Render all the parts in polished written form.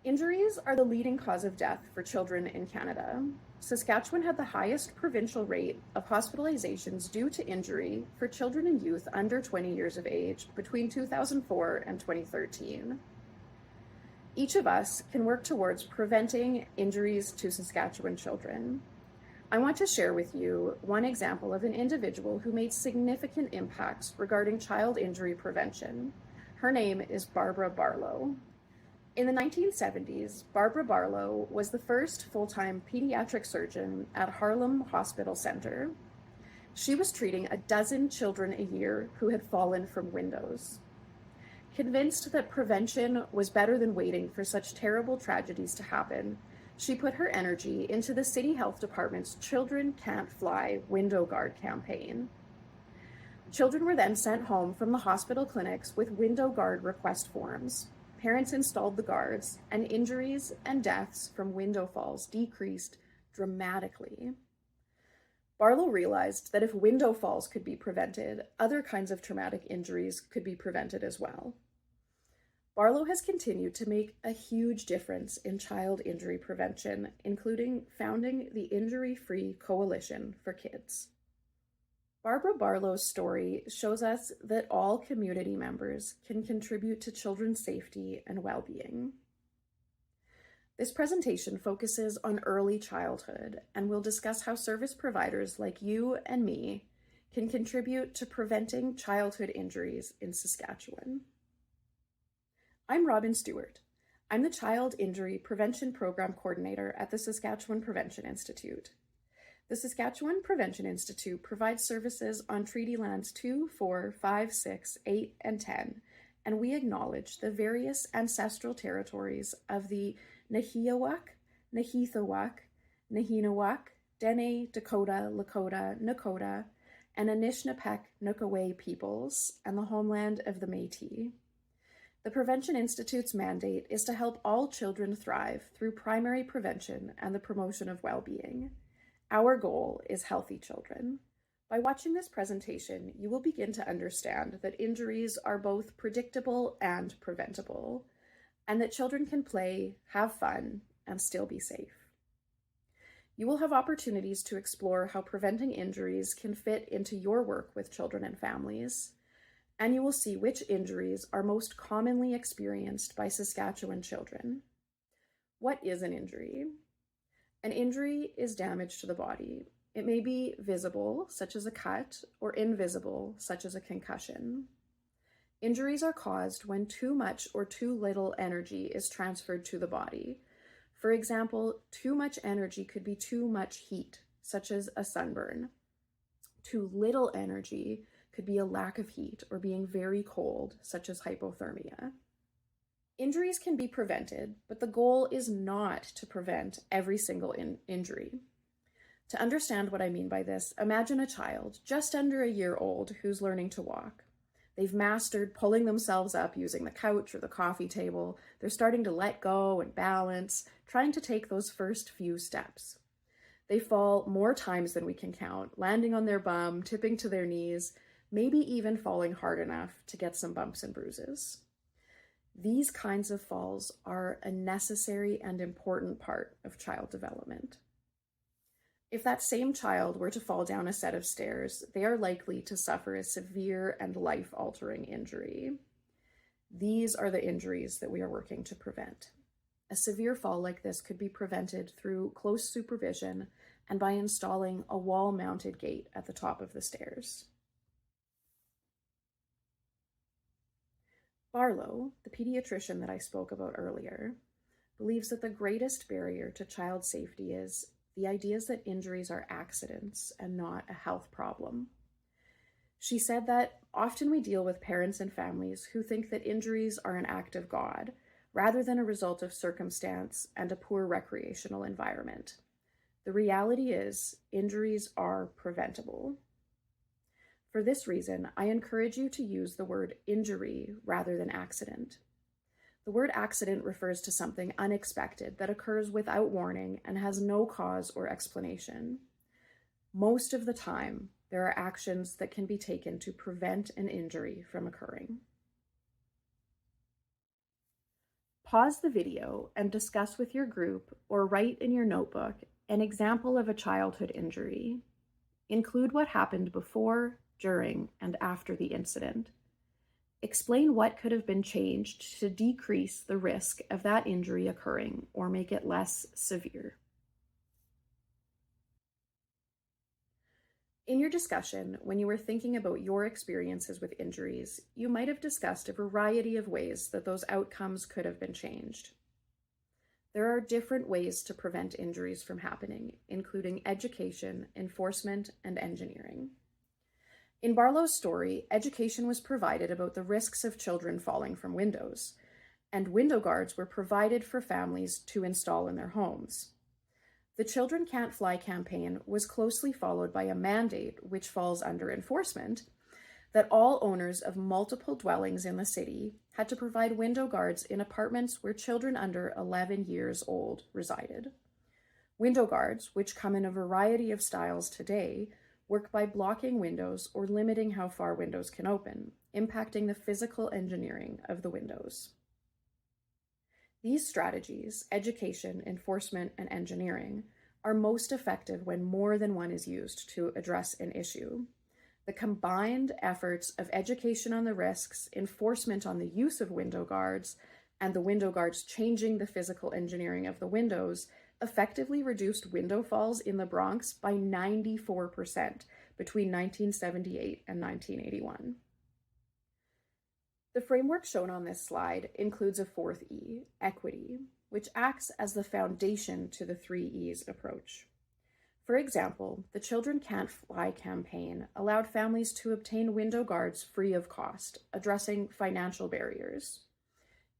Injuries are the leading cause of death for children in Canada. Saskatchewan had the highest provincial rate of hospitalizations due to injury for children and youth under 20 years of age between 2004 and 2013. Each of us can work towards preventing injuries to Saskatchewan children. I want to share with you one example of an individual who made significant impacts regarding child injury prevention. Her name is Barbara Barlow. In the 1970s, Barbara Barlow was the first full-time pediatric surgeon at Harlem Hospital Center. She was treating a dozen children a year who had fallen from windows. Convinced that prevention was better than waiting for such terrible tragedies to happen, she put her energy into the City Health Department's Children Can't Fly Window Guard campaign. Children were then sent home from the hospital clinics with window guard request forms. Parents installed the guards, and injuries and deaths from window falls decreased dramatically. Barlow realized that if window falls could be prevented, other kinds of traumatic injuries could be prevented as well. Barlow has continued to make a huge difference in child injury prevention, including founding the Injury-Free Coalition for Kids. Barbara Barlow's story shows us that all community members can contribute to children's safety and well-being. This presentation focuses on early childhood and will discuss how service providers like you and me can contribute to preventing childhood injuries in Saskatchewan. I'm Robin Stewart. I'm the Child Injury Prevention Program Coordinator at the Saskatchewan Prevention Institute. The Saskatchewan Prevention Institute provides services on Treaty Lands 2, 4, 5, 6, 8, and 10, and we acknowledge the various ancestral territories of the Nahiawak, Nahithawak, Nahinawak, Dene, Dakota, Lakota, Nakota, and Anishinaabeg Nookaway peoples, and the homeland of the Métis. The Prevention Institute's mandate is to help all children thrive through primary prevention and the promotion of well-being. Our goal is healthy children. By watching this presentation, you will begin to understand that injuries are both predictable and preventable, and that children can play, have fun, and still be safe. You will have opportunities to explore how preventing injuries can fit into your work with children and families, and you will see which injuries are most commonly experienced by Saskatchewan children. What is an injury? An injury is damage to the body. It may be visible, such as a cut, or invisible, such as a concussion. Injuries are caused when too much or too little energy is transferred to the body. For example, too much energy could be too much heat, such as a sunburn. Too little energy could be a lack of heat or being very cold, such as hypothermia. Injuries can be prevented, but the goal is not to prevent every single injury. To understand what I mean by this, imagine a child just under a year old who's learning to walk. They've mastered pulling themselves up using the couch or the coffee table. They're starting to let go and balance, trying to take those first few steps. They fall more times than we can count, landing on their bum, tipping to their knees, maybe even falling hard enough to get some bumps and bruises. These kinds of falls are a necessary and important part of child development. If that same child were to fall down a set of stairs, they are likely to suffer a severe and life-altering injury. These are the injuries that we are working to prevent. A severe fall like this could be prevented through close supervision and by installing a wall-mounted gate at the top of the stairs. Barlow, the pediatrician that I spoke about earlier, believes that the greatest barrier to child safety is the ideas that injuries are accidents and not a health problem. She said that often we deal with parents and families who think that injuries are an act of God, rather than a result of circumstance and a poor recreational environment. The reality is, injuries are preventable. For this reason, I encourage you to use the word injury rather than accident. The word accident refers to something unexpected that occurs without warning and has no cause or explanation. Most of the time, there are actions that can be taken to prevent an injury from occurring. Pause the video and discuss with your group or write in your notebook an example of a childhood injury. Include what happened before, during, and after the incident. Explain what could have been changed to decrease the risk of that injury occurring or make it less severe. In your discussion, when you were thinking about your experiences with injuries, you might have discussed a variety of ways that those outcomes could have been changed. There are different ways to prevent injuries from happening, including education, enforcement, and engineering. In Barlow's story, education was provided about the risks of children falling from windows, and window guards were provided for families to install in their homes. The Children Can't Fly campaign was closely followed by a mandate, which falls under enforcement, that all owners of multiple dwellings in the city had to provide window guards in apartments where children under 11 years old resided. Window guards, which come in a variety of styles today, work by blocking windows or limiting how far windows can open, impacting the physical engineering of the windows. These strategies, education, enforcement, and engineering, are most effective when more than one is used to address an issue. The combined efforts of education on the risks, enforcement on the use of window guards, and the window guards changing the physical engineering of the windows effectively reduced window falls in the Bronx by 94% between 1978 and 1981. The framework shown on this slide includes a fourth E, equity, which acts as the foundation to the 3 E's approach. For example, the Children Can't Fly campaign allowed families to obtain window guards free of cost, addressing financial barriers.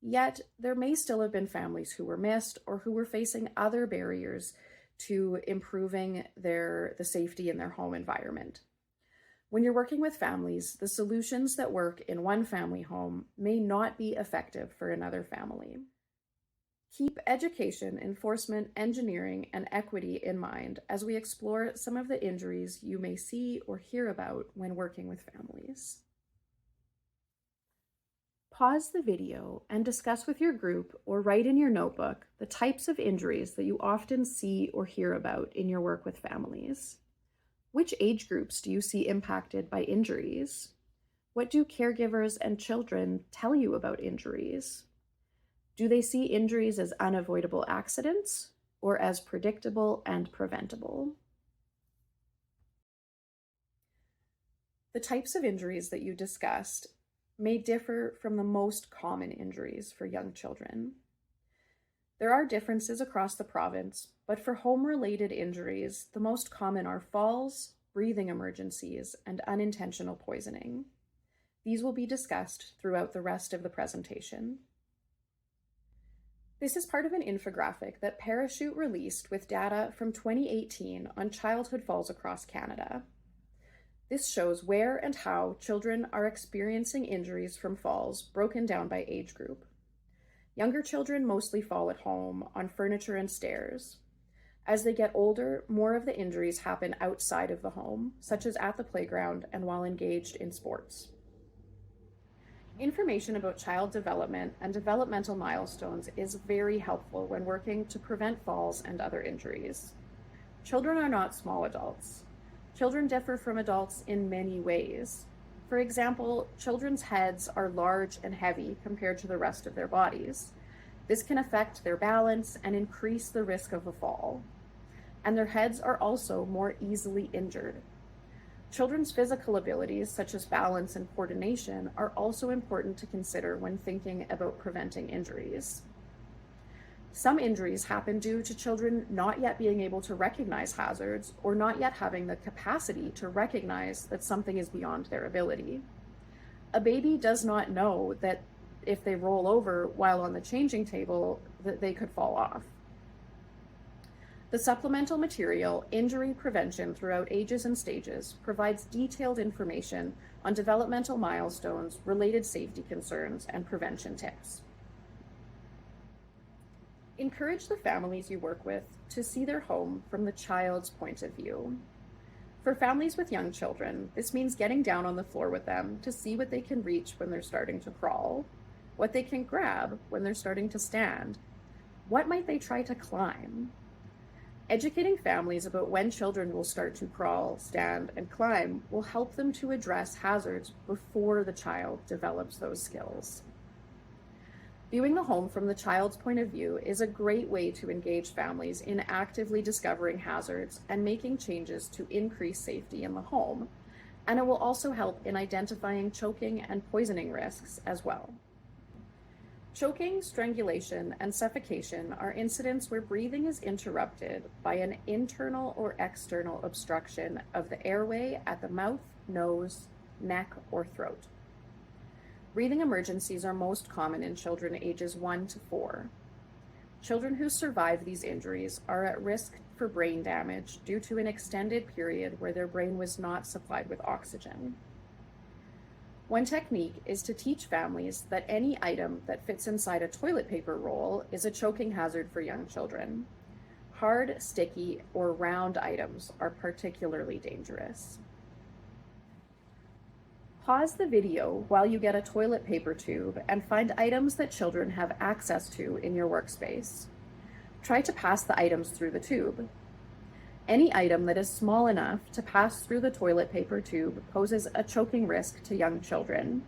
Yet, there may still have been families who were missed or who were facing other barriers to improving the safety in their home environment. When you're working with families, the solutions that work in one family home may not be effective for another family. Keep education, enforcement, engineering, and equity in mind as we explore some of the injuries you may see or hear about when working with families. Pause the video and discuss with your group or write in your notebook the types of injuries that you often see or hear about in your work with families. Which age groups do you see impacted by injuries? What do caregivers and children tell you about injuries? Do they see injuries as unavoidable accidents or as predictable and preventable? The types of injuries that you discussed may differ from the most common injuries for young children. There are differences across the province, but for home-related injuries, the most common are falls, breathing emergencies, and unintentional poisoning. These will be discussed throughout the rest of the presentation. This is part of an infographic that Parachute released with data from 2018 on childhood falls across Canada. This shows where and how children are experiencing injuries from falls broken down by age group. Younger children mostly fall at home, on furniture and stairs. As they get older, more of the injuries happen outside of the home, such as at the playground and while engaged in sports. Information about child development and developmental milestones is very helpful when working to prevent falls and other injuries. Children are not small adults. Children differ from adults in many ways. For example, children's heads are large and heavy compared to the rest of their bodies. This can affect their balance and increase the risk of a fall. And their heads are also more easily injured. Children's physical abilities, such as balance and coordination, are also important to consider when thinking about preventing injuries. Some injuries happen due to children not yet being able to recognize hazards or not yet having the capacity to recognize that something is beyond their ability. A baby does not know that if they roll over while on the changing table, that they could fall off. The supplemental material, Injury Prevention Throughout Ages and Stages, provides detailed information on developmental milestones, related safety concerns, and prevention tips. Encourage the families you work with to see their home from the child's point of view. For families with young children, this means getting down on the floor with them to see what they can reach when they're starting to crawl, what they can grab when they're starting to stand. What might they try to climb? Educating families about when children will start to crawl, stand, and climb will help them to address hazards before the child develops those skills. Viewing the home from the child's point of view is a great way to engage families in actively discovering hazards and making changes to increase safety in the home, and it will also help in identifying choking and poisoning risks as well. Choking, strangulation, and suffocation are incidents where breathing is interrupted by an internal or external obstruction of the airway at the mouth, nose, neck, or throat. Breathing emergencies are most common in children ages 1 to 4. Children who survive these injuries are at risk for brain damage due to an extended period where their brain was not supplied with oxygen. One technique is to teach families that any item that fits inside a toilet paper roll is a choking hazard for young children. Hard, sticky, or round items are particularly dangerous. Pause the video while you get a toilet paper tube and find items that children have access to in your workspace. Try to pass the items through the tube. Any item that is small enough to pass through the toilet paper tube poses a choking risk to young children.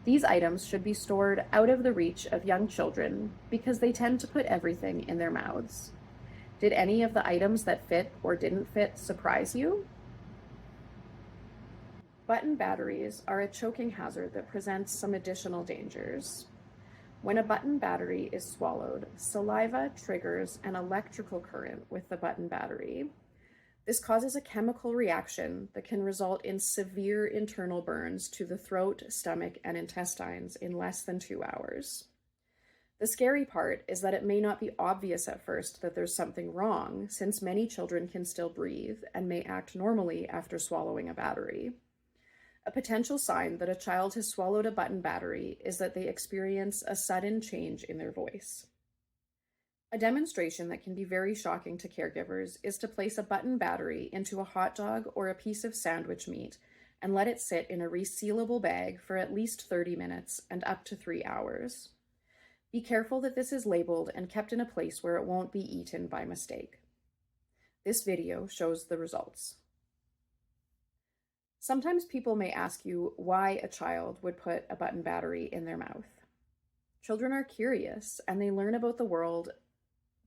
These items should be stored out of the reach of young children because they tend to put everything in their mouths. Did any of the items that fit or didn't fit surprise you? Button batteries are a choking hazard that presents some additional dangers. When a button battery is swallowed, saliva triggers an electrical current with the button battery. This causes a chemical reaction that can result in severe internal burns to the throat, stomach, and intestines in less than 2 hours. The scary part is that it may not be obvious at first that there's something wrong, since many children can still breathe and may act normally after swallowing a battery. A potential sign that a child has swallowed a button battery is that they experience a sudden change in their voice. A demonstration that can be very shocking to caregivers is to place a button battery into a hot dog or a piece of sandwich meat and let it sit in a resealable bag for at least 30 minutes and up to 3 hours. Be careful that this is labeled and kept in a place where it won't be eaten by mistake. This video shows the results. Sometimes people may ask you why a child would put a button battery in their mouth. Children are curious and they learn about the world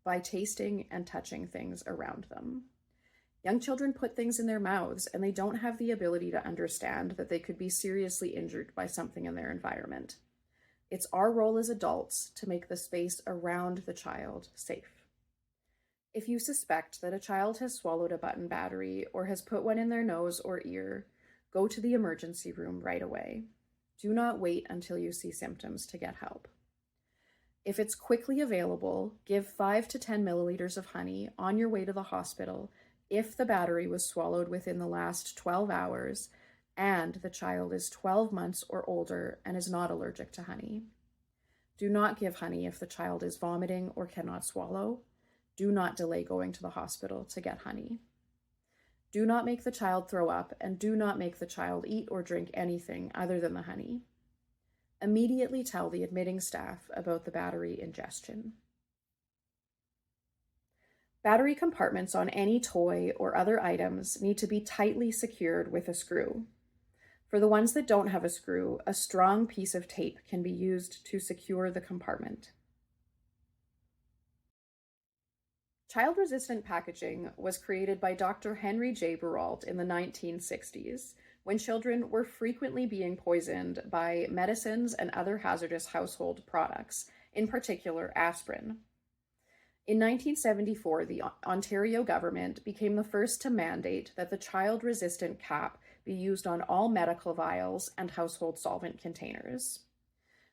by tasting and touching things around them. Young children put things in their mouths and they don't have the ability to understand that they could be seriously injured by something in their environment. It's our role as adults to make the space around the child safe. If you suspect that a child has swallowed a button battery or has put one in their nose or ear, go to the emergency room right away. Do not wait until you see symptoms to get help. If it's quickly available, give 5 to 10 milliliters of honey on your way to the hospital if the battery was swallowed within the last 12 hours and the child is 12 months or older and is not allergic to honey. Do not give honey if the child is vomiting or cannot swallow. Do not delay going to the hospital to get honey. Do not make the child throw up, and do not make the child eat or drink anything other than the honey. Immediately tell the admitting staff about the battery ingestion. Battery compartments on any toy or other items need to be tightly secured with a screw. For the ones that don't have a screw, a strong piece of tape can be used to secure the compartment. Child-resistant packaging was created by Dr. Henry J. Buralt in the 1960s, when children were frequently being poisoned by medicines and other hazardous household products, in particular aspirin. In 1974, the Ontario government became the first to mandate that the child-resistant cap be used on all medical vials and household solvent containers.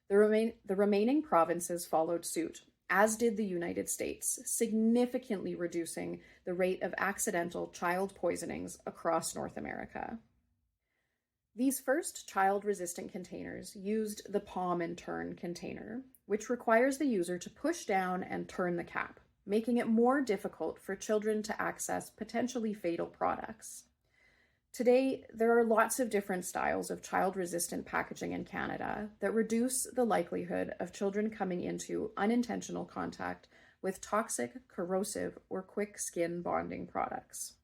The remaining provinces followed suit, as did the United States, significantly reducing the rate of accidental child poisonings across North America. These first child-resistant containers used the palm and turn container, which requires the user to push down and turn the cap, making it more difficult for children to access potentially fatal products. Today, there are lots of different styles of child-resistant packaging in Canada that reduce the likelihood of children coming into unintentional contact with toxic, corrosive, or quick skin bonding products.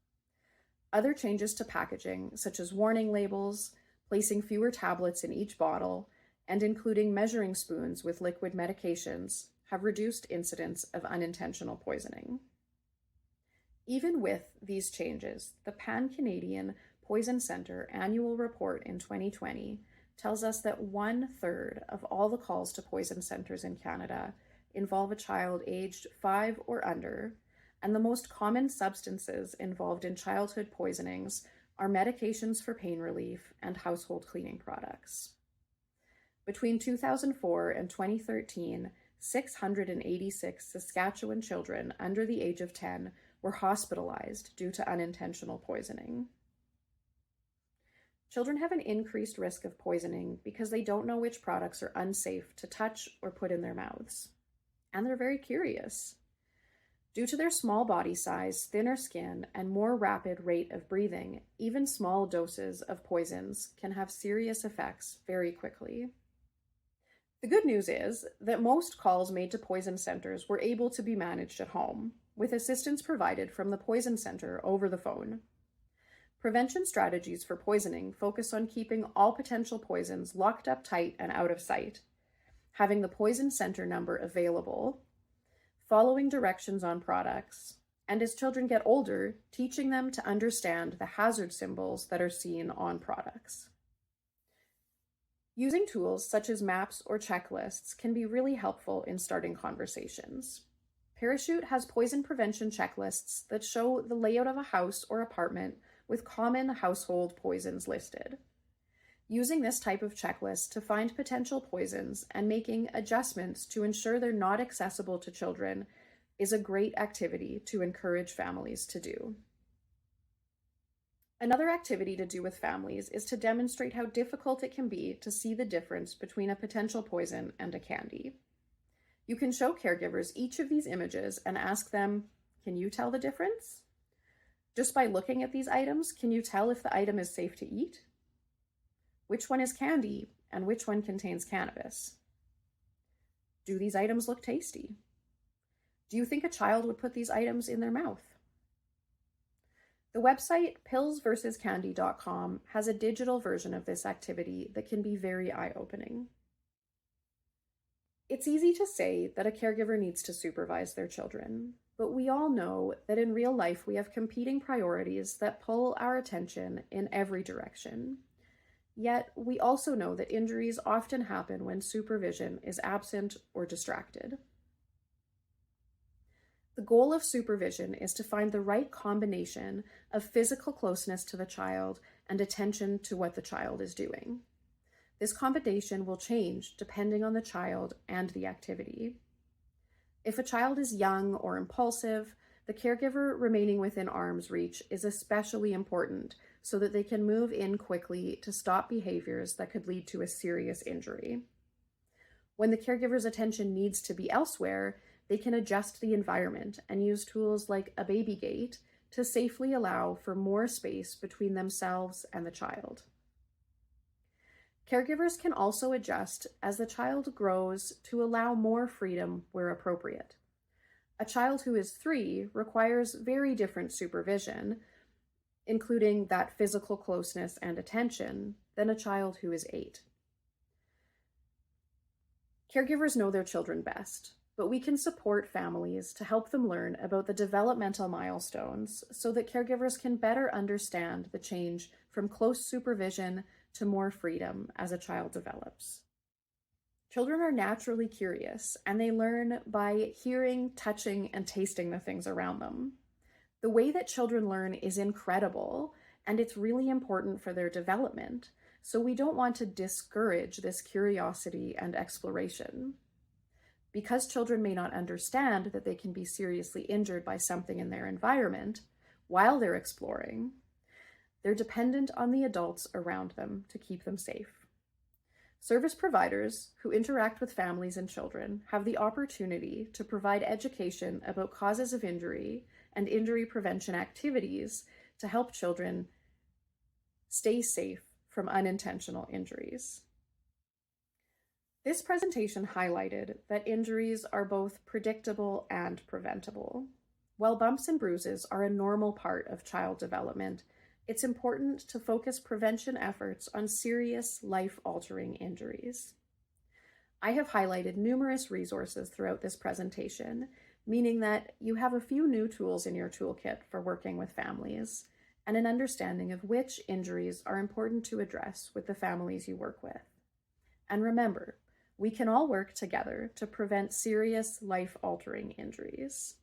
Other changes to packaging, such as warning labels, placing fewer tablets in each bottle, and including measuring spoons with liquid medications, have reduced incidents of unintentional poisoning. Even with these changes, the Pan-Canadian Poison Centre annual report in 2020 tells us that 1/3 of all the calls to poison centres in Canada involve a child aged 5 or under, and the most common substances involved in childhood poisonings are medications for pain relief and household cleaning products. Between 2004 and 2013, 686 Saskatchewan children under the age of 10 were hospitalized due to unintentional poisoning. Children have an increased risk of poisoning because they don't know which products are unsafe to touch or put in their mouths. And they're very curious. Due to their small body size, thinner skin, and more rapid rate of breathing, even small doses of poisons can have serious effects very quickly. The good news is that most calls made to poison centers were able to be managed at home, with assistance provided from the poison center over the phone. Prevention strategies for poisoning focus on keeping all potential poisons locked up tight and out of sight, having the poison center number available, following directions on products, and as children get older, teaching them to understand the hazard symbols that are seen on products. Using tools such as maps or checklists can be really helpful in starting conversations. Parachute has poison prevention checklists that show the layout of a house or apartment with common household poisons listed. Using this type of checklist to find potential poisons and making adjustments to ensure they're not accessible to children is a great activity to encourage families to do. Another activity to do with families is to demonstrate how difficult it can be to see the difference between a potential poison and a candy. You can show caregivers each of these images and ask them, can you tell the difference? Just by looking at these items, can you tell if the item is safe to eat? Which one is candy and which one contains cannabis? Do these items look tasty? Do you think a child would put these items in their mouth? The website pillsversuscandy.com has a digital version of this activity that can be very eye-opening. It's easy to say that a caregiver needs to supervise their children, but we all know that in real life we have competing priorities that pull our attention in every direction. Yet we also know that injuries often happen when supervision is absent or distracted. The goal of supervision is to find the right combination of physical closeness to the child and attention to what the child is doing. This combination will change depending on the child and the activity. If a child is young or impulsive, the caregiver remaining within arm's reach is especially important so that they can move in quickly to stop behaviors that could lead to a serious injury. When the caregiver's attention needs to be elsewhere, they can adjust the environment and use tools like a baby gate to safely allow for more space between themselves and the child. Caregivers can also adjust as the child grows to allow more freedom where appropriate. A child who is 3 requires very different supervision, including that physical closeness and attention, than a child who is 8. Caregivers know their children best, but we can support families to help them learn about the developmental milestones so that caregivers can better understand the change from close supervision to more freedom as a child develops. Children are naturally curious, and they learn by hearing, touching, and tasting the things around them. The way that children learn is incredible, and it's really important for their development, so we don't want to discourage this curiosity and exploration. Because children may not understand that they can be seriously injured by something in their environment while they're exploring, they're dependent on the adults around them to keep them safe. Service providers who interact with families and children have the opportunity to provide education about causes of injury and injury prevention activities to help children Stay safe from unintentional injuries. This presentation highlighted that injuries are both predictable and preventable. While bumps and bruises are a normal part of child development, it's important to focus prevention efforts on serious, life-altering injuries. I have highlighted numerous resources throughout this presentation, meaning that you have a few new tools in your toolkit for working with families and an understanding of which injuries are important to address with the families you work with. And remember, we can all work together to prevent serious, life-altering injuries.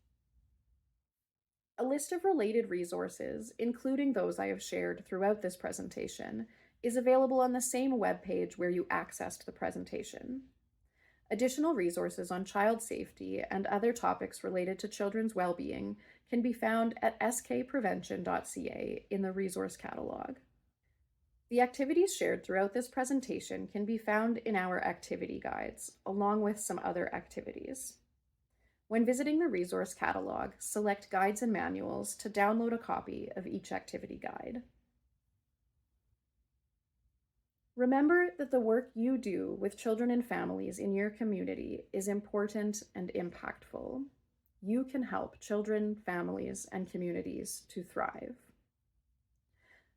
A list of related resources, including those I have shared throughout this presentation, is available on the same webpage where you accessed the presentation. Additional resources on child safety and other topics related to children's well-being can be found at skprevention.ca in the resource catalog. The activities shared throughout this presentation can be found in our activity guides, along with some other activities. When visiting the resource catalog, select Guides and Manuals to download a copy of each activity guide. Remember that the work you do with children and families in your community is important and impactful. You can help children, families, and communities to thrive.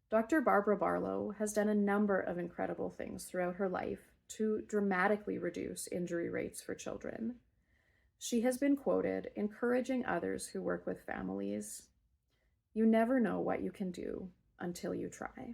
Dr. Barbara Barlow has done a number of incredible things throughout her life to dramatically reduce injury rates for children. She has been quoted encouraging others who work with families, "You never know what you can do until you try."